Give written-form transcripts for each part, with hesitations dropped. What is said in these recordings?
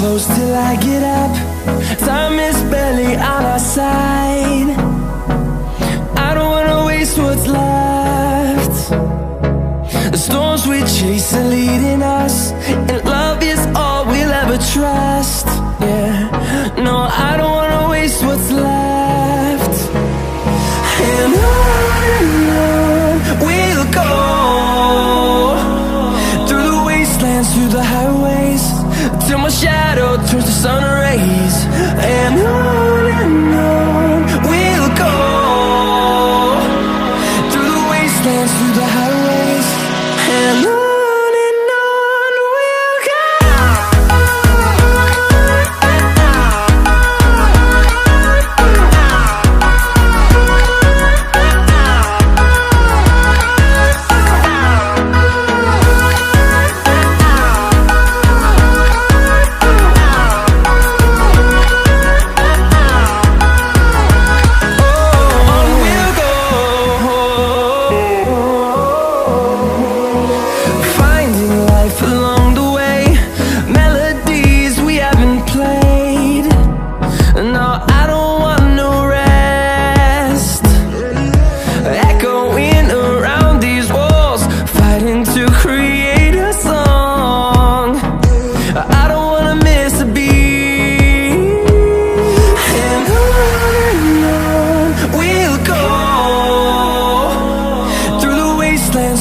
close till I get up. Time is barely on our side. I don't wanna waste what's left. The storms we chase are leading us, and love is all we'll ever trust. Yeah, no, I don't wanna waste what's left. And on we'll go, through the wastelands, through the highways, till my shadow turns to sun rays. And on we'll go, through the wastelands, through the highways, and on we'll go.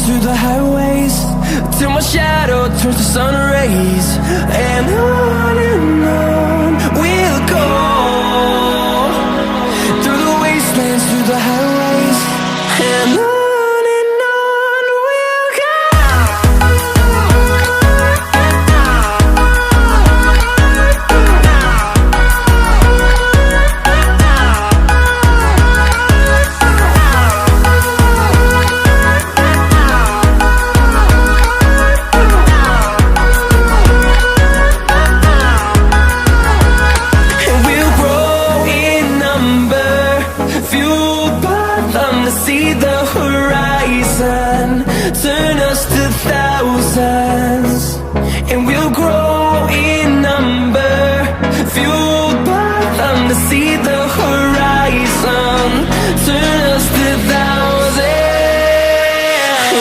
Through the highways, till my shadow turns to sun rays. And on we'll go, through the wastelands, through the highways, and on we'll go. See the horizon, turn us to thousands, and we'll grow in number, fueled by them to see the horizon, turn us to thousands.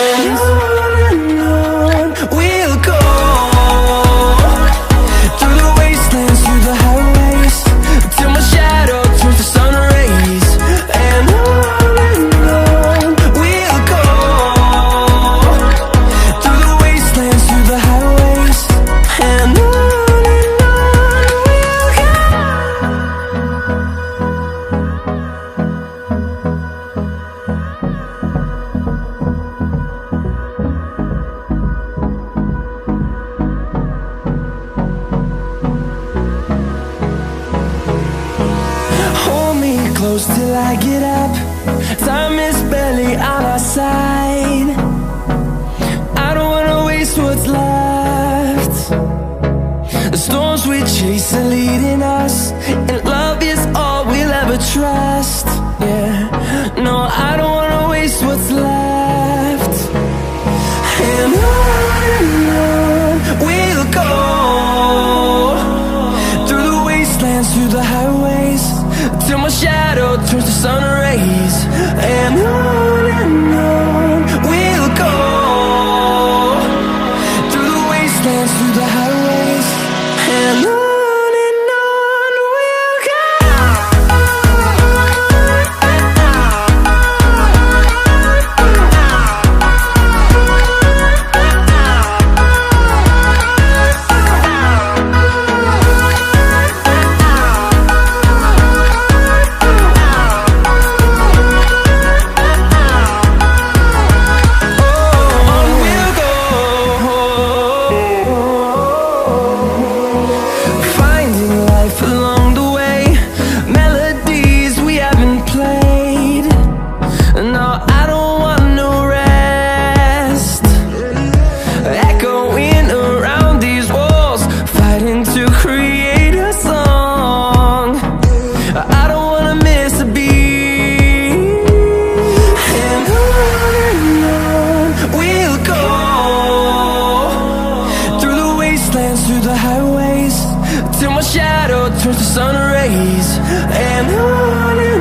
And on we'll go, through the wastelands, through the highways, till my shadow turns to sun rays. And close till I get up. Time is barely on our side. I don't wanna waste what's left. The storms we chase are leading us, and love is all we'll ever trust. Yeah, no, I don't wanna waste what's left. And on we'll go, through the wastelands, through the highways, till my shadow turns to sun rays. And on we'll go, through the wastelands, through the highways, and on we'll go. shadow turns to sun rays, and on